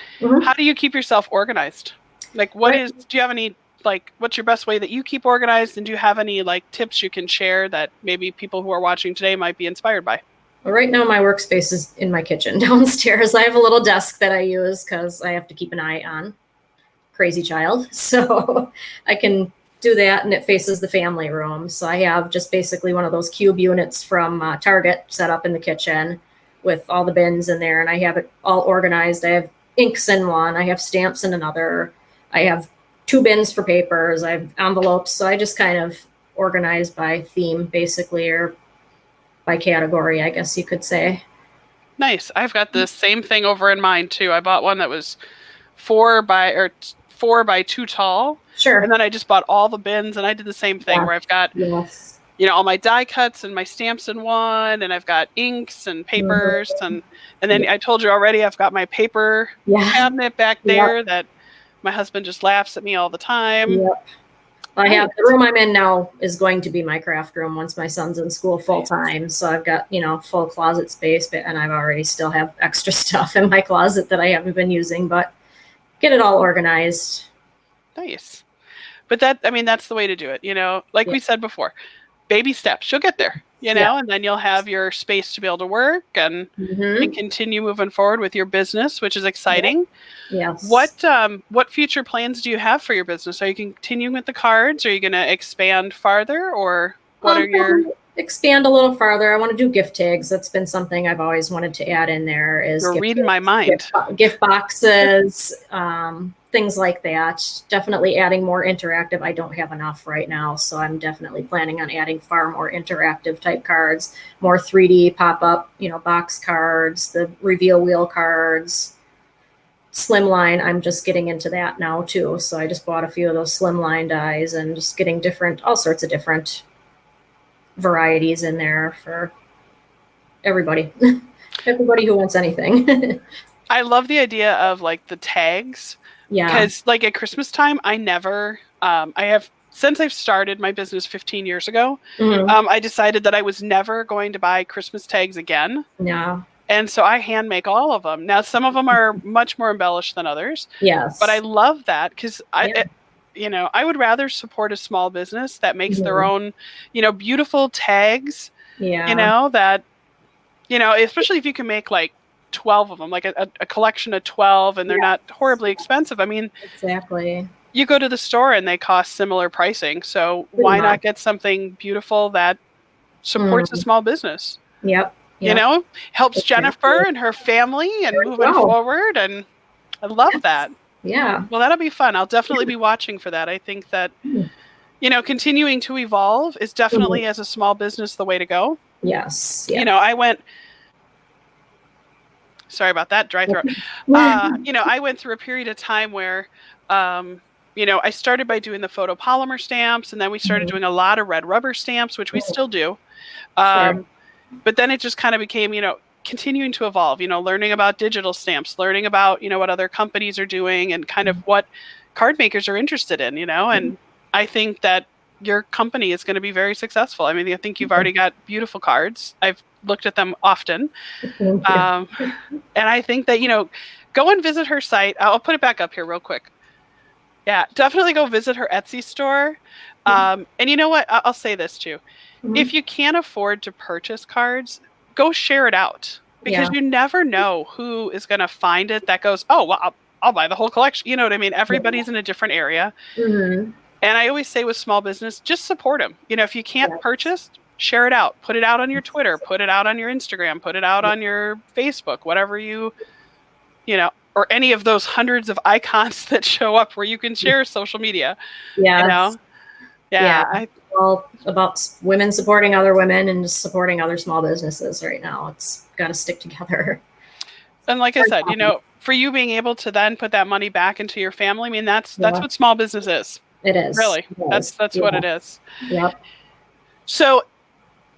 how do you keep yourself organized? Like, do you have any, like, what's your best way that you keep organized? And do you have any, like, tips you can share that maybe people who are watching today might be inspired by? Well, right now my workspace is in my kitchen downstairs. I have a little desk that I use because I have to keep an eye on crazy child. So I can do that, and it faces the family room. So I have just basically one of those cube units from Target set up in the kitchen with all the bins in there, and I have it all organized. I have inks in one, I have stamps in another, I have 2 bins for papers, I have envelopes. So I just kind of organize by theme basically, or by category, I guess you could say. Nice. I've got the same thing over in mine too. I bought one that was 4 by 2 tall. Sure. And then I just bought all the bins, and I did the same thing where I've got, all my die cuts and my stamps in one, and I've got inks and papers, and then I told you already, I've got my paper cabinet back there that my husband just laughs at me all the time. I have the room I'm in now is going to be my craft room once my son's in school full time. So I've got, full closet space, and I've already still have extra stuff in my closet that I haven't been using, but get it all organized. Nice. But that's the way to do it. Like we said before, baby steps, you'll get there, and then you'll have your space to be able to work and continue moving forward with your business, which is exciting. Yes. What future plans do you have for your business? Are you continuing with the cards? Are you going to expand farther, or what are your... Expand a little farther. I want to do gift tags. That's been something I've always wanted to add in there. You're reading my mind. Gift boxes, things like that. Definitely adding more interactive. I don't have enough right now, so I'm definitely planning on adding far more interactive type cards, more 3D pop-up, box cards, the reveal wheel cards, slimline. I'm just getting into that now too. So I just bought a few of those slimline dies and just getting all sorts of different varieties in there for everybody. Everybody who wants anything. I love the idea of like the tags. Yeah. Because like at Christmas time, I never, since I've started my business 15 years ago, I decided that I was never going to buy Christmas tags again. Yeah. And so I hand make all of them. Now, some of them are much more embellished than others. Yes. But I love that because I would rather support a small business that makes their own, beautiful tags. Yeah. That, especially if you can make like 12 of them, like a collection of 12, and they're not horribly expensive. I mean, exactly. You go to the store and they cost similar pricing. So why not get something beautiful that supports a small business? Yep. Helps Jennifer and her family and moving forward. And I love that. Yeah. Well, that'll be fun. I'll definitely be watching for that. I think that, continuing to evolve is definitely as a small business the way to go. Yes. I went, sorry about that, dry throat. I went through a period of time where, I started by doing the photopolymer stamps, and then we started doing a lot of red rubber stamps, which we still do. But then it just kind of became, continuing to evolve, learning about digital stamps, learning about, what other companies are doing and kind of what card makers are interested in, and I think that your company is going to be very successful. I mean, I think you've already got beautiful cards. I've looked at them often. And I think that, go and visit her site. I'll put it back up here real quick. Yeah, definitely go visit her Etsy store. And you know what? I'll say this too. If you can't afford to purchase cards, go share it out, because you never know who is going to find it that goes, oh, well, I'll buy the whole collection. You know what I mean? Everybody's in a different area. And I always say with small business, just support them. If you can't purchase, share it out. Put it out on your Twitter. Put it out on your Instagram. Put it out on your Facebook, whatever or any of those hundreds of icons that show up where you can share social media. Yeah. Yeah. All about women supporting other women and just supporting other small businesses right now. It's got to stick together. And like I said, for you being able to then put that money back into your family, I mean, that's what small business is. It is. Really. That's what it is. Yep. So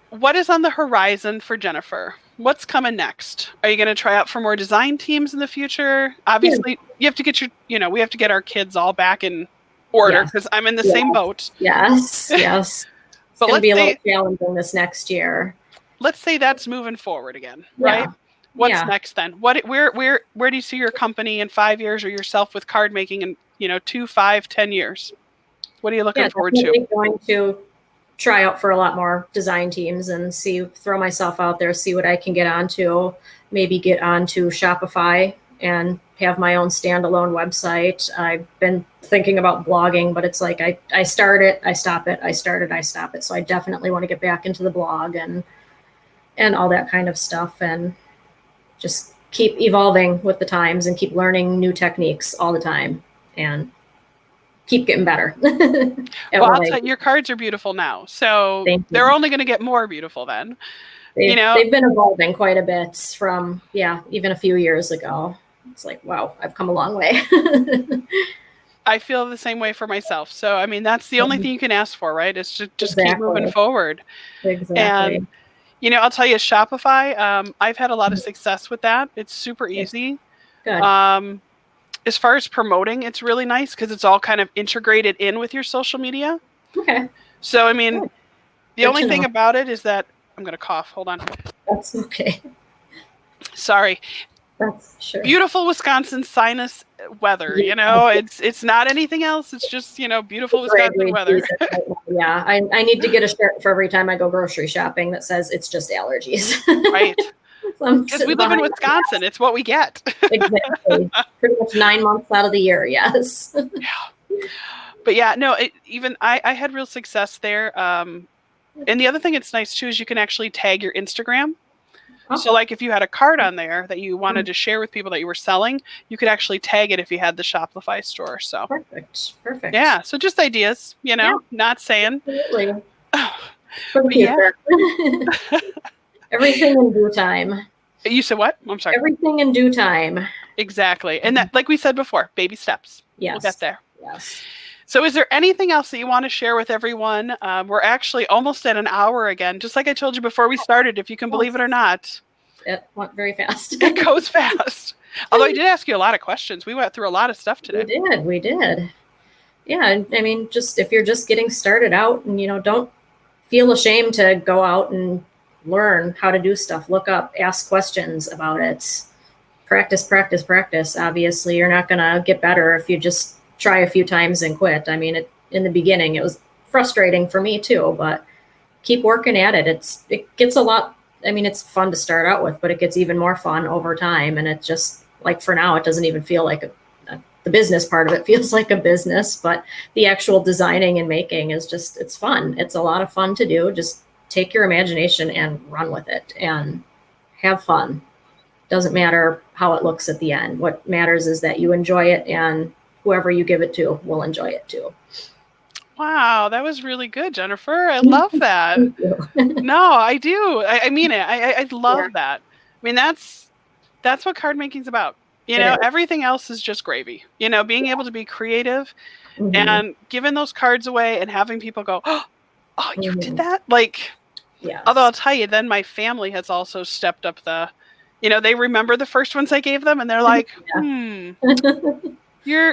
what is on the horizon for Jennifer? What's coming next? Are you going to try out for more design teams in the future? Obviously, you have to get we have to get our kids all back in order, because I'm in the same boat. Yes. It's going to be a little challenging this next year. Let's say that's moving forward again, right? What's next then? Where do you see your company in 5 years, or yourself with card making in 2, 5, 10 years? What are you looking forward to? I'm going to try out for a lot more design teams and throw myself out there, see what I can get onto, maybe get onto Shopify and have my own standalone website. I've been thinking about blogging, but it's like I start it, I stop it, I start it, I stop it. So I definitely want to get back into the blog and all that kind of stuff, and just keep evolving with the times and keep learning new techniques all the time and keep getting better. Well, I'll tell you, your cards are beautiful now, so they're only going to get more beautiful then. They've been evolving quite a bit from, even a few years ago. It's like, wow, I've come a long way. I feel the same way for myself. So, I mean, that's the only thing you can ask for, right? Is to just keep moving forward. Exactly. And, I'll tell you, Shopify, I've had a lot of success with that. It's super easy. Good. As far as promoting, it's really nice because it's all kind of integrated in with your social media. Okay. So, I mean, the only thing about it is that, I'm going to cough. Hold on. That's okay. Sorry. That's sure. Beautiful Wisconsin sinus weather, it's not anything else. It's just, beautiful Wisconsin weather. Yeah. I need to get a shirt for every time I go grocery shopping that says it's just allergies. Right. Because we live in Wisconsin. It's what we get. Exactly. Pretty much 9 months out of the year. Yes. Yeah. But yeah, no, I had real success there. And the other thing that's nice too is you can actually tag your Instagram. So like if you had a card on there that you wanted to share with people that you were selling, you could actually tag it if you had the Shopify store. So perfect. Yeah. So just ideas, not saying. Absolutely. For the future. Yeah. Everything in due time. You said what? I'm sorry. Everything in due time. Exactly. And that, like we said before, baby steps. Yes. We'll get there. Yes. So is there anything else that you want to share with everyone? We're actually almost at an hour again, just like I told you before we started, if you can believe it or not. It went very fast. It goes fast. Although I did ask you a lot of questions. We went through a lot of stuff today. We did. Yeah, I mean, just if you're just getting started out and, don't feel ashamed to go out and learn how to do stuff, look up, ask questions about it, practice. Obviously, you're not going to get better if you just try a few times and quit. I mean, in the beginning, it was frustrating for me too, but keep working at it. It gets a lot. I mean, it's fun to start out with, but it gets even more fun over time. And it just, like, for now, it doesn't even feel like the business part of it feels like a business, but the actual designing and making is just, it's fun. It's a lot of fun to do. Just take your imagination and run with it and have fun. Doesn't matter how it looks at the end. What matters is that you enjoy it, and whoever you give it to will enjoy it too. Wow, that was really good, Jennifer. I love that. No, I do. I mean it. I love that. I mean, that's what card making's about. Everything else is just gravy. Being able to be creative and giving those cards away and having people go, oh, you did that? Like, although I'll tell you, then my family has also stepped up they remember the first ones I gave them, and they're like,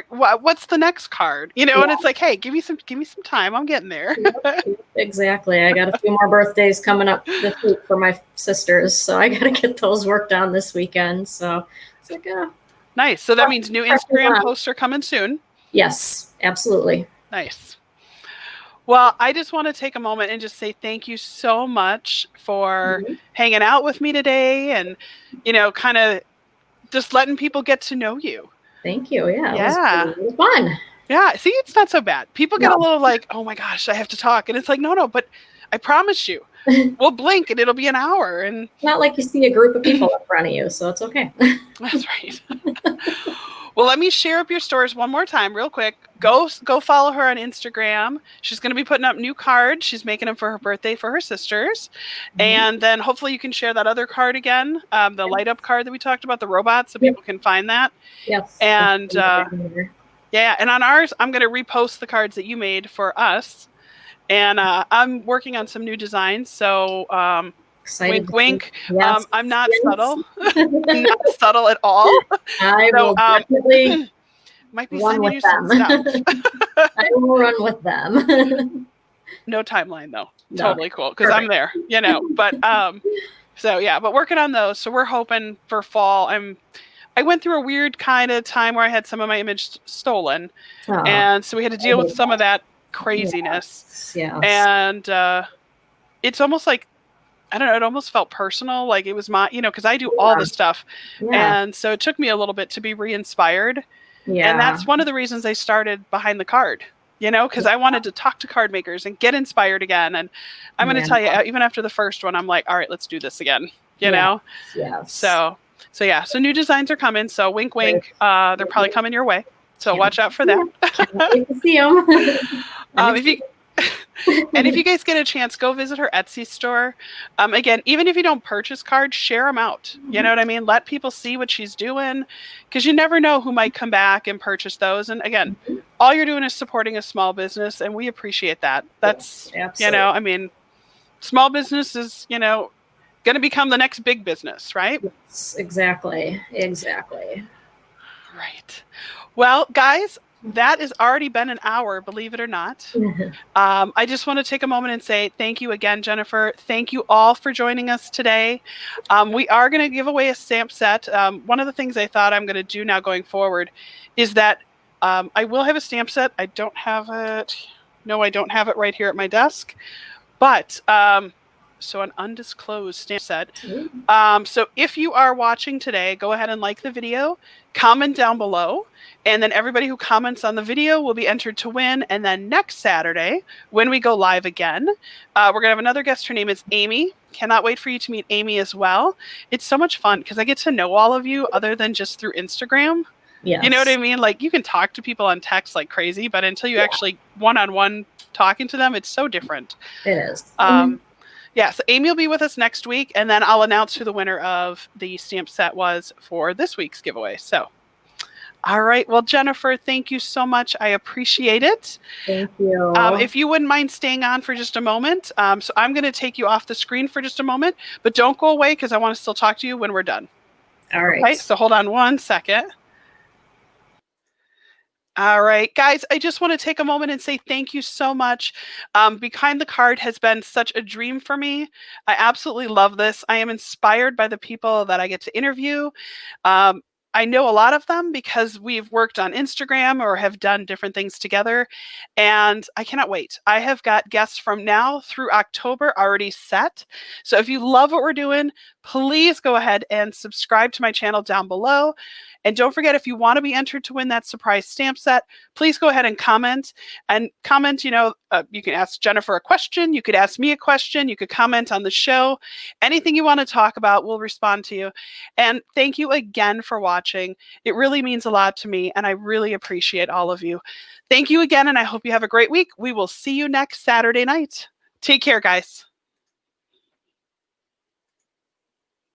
what's the next card? And it's like, hey, give me some time. I'm getting there. Exactly. I got a few more birthdays coming up this week for my sisters, so I got to get those worked on this weekend. So it's like, nice. So that means new Instagram posts are coming soon. Yes, absolutely. Nice. Well, I just want to take a moment and just say thank you so much for hanging out with me today and, kind of just letting people get to know you. Thank you. Yeah. It was fun. Yeah. See, it's not so bad. People get a little like, oh my gosh, I have to talk. And it's like, no, but I promise you, we'll blink and it'll be an hour. And it's not like you see a group of people in front of you, so it's okay. That's right. Well, let me share up your stores one more time real quick. Go follow her on Instagram. She's going to be putting up new cards. She's making them for her birthday for her sisters. And then hopefully you can share that other card again, the light up card that we talked about, the robot, so people can find that. Yes. And and on ours, I'm going to repost the cards that you made for us. And I'm working on some new designs. So wink, wink. Yes. I'm not subtle. I'm not subtle at all. I will definitely might be run sending you with some them. stuff. I will run with them. No timeline though. No. Totally cool because I'm there. But but working on those. So we're hoping for fall. I went through a weird kind of time where I had some of my image stolen, and so we had to deal with some of that craziness. Yes. And it's almost like, I don't know, it almost felt personal, like it was my, because I do all the stuff. And so it took me a little bit to be re-inspired. And that's one of the reasons I started Behind the Card, because I wanted to talk to card makers and get inspired again. And I'm going to tell you, even after the first one, I'm like, all right, let's do this again, know? Yes. So new designs are coming. So wink, wink. They're probably coming your way. So watch out for that. Can't wait to see them. And if you guys get a chance, go visit her Etsy store. Again, even if you don't purchase cards, share them out. You know what I mean? Let people see what she's doing, because you never know who might come back and purchase those. And again, all you're doing is supporting a small business, and we appreciate that. That's, you know, I mean, small business is, you know, going to become the next big business, right? Yes, exactly. Right. Well, guys, that has already been an hour, believe it or not. I just want to take a moment and say thank you again, Jennifer. Thank you all for joining us today. We are going to give away a stamp set. One of the things I thought I'm going to do now going forward is that I will have a stamp set. I don't have it. No, I don't have it right here at my desk. But so an undisclosed stamp set. So if you are watching today, go ahead and like the video, comment down below, and then everybody who comments on the video will be entered to win. And then next Saturday, when we go live again, we're going to have another guest. Her name is Amy. Cannot wait for you to meet Amy as well. It's so much fun because I get to know all of you other than just through Instagram. Yes. You know what I mean? Like, you can talk to people on text like crazy, but until you actually one-on-one talking to them, it's so different. It is. Yeah, so Amy will be with us next week, and then I'll announce who the winner of the stamp set was for this week's giveaway. So, all right. Well, Jennifer, thank you so much. I appreciate it. Thank you. If you wouldn't mind staying on for just a moment. So I'm going to take you off the screen for just a moment, but don't go away because I want to still talk to you when we're done. All right. Okay, so hold on one second. All right, guys, I just want to take a moment and say thank you so much. Behind the Card has been such a dream for me. I absolutely love this. I am inspired by the people that I get to interview. I know a lot of them because we've worked on Instagram or have done different things together, and I cannot wait. I have got guests from now through October already set. So if you love what we're doing, please go ahead and subscribe to my channel down below. And don't forget, if you want to be entered to win that surprise stamp set, please go ahead and comment. And comment, you know, you can ask Jennifer a question. You could ask me a question. You could comment on the show. Anything you want to talk about, we'll respond to you. And thank you again for watching. It really means a lot to me, and I really appreciate all of you. Thank you again, and I hope you have a great week. We will see you next Saturday night. Take care, guys.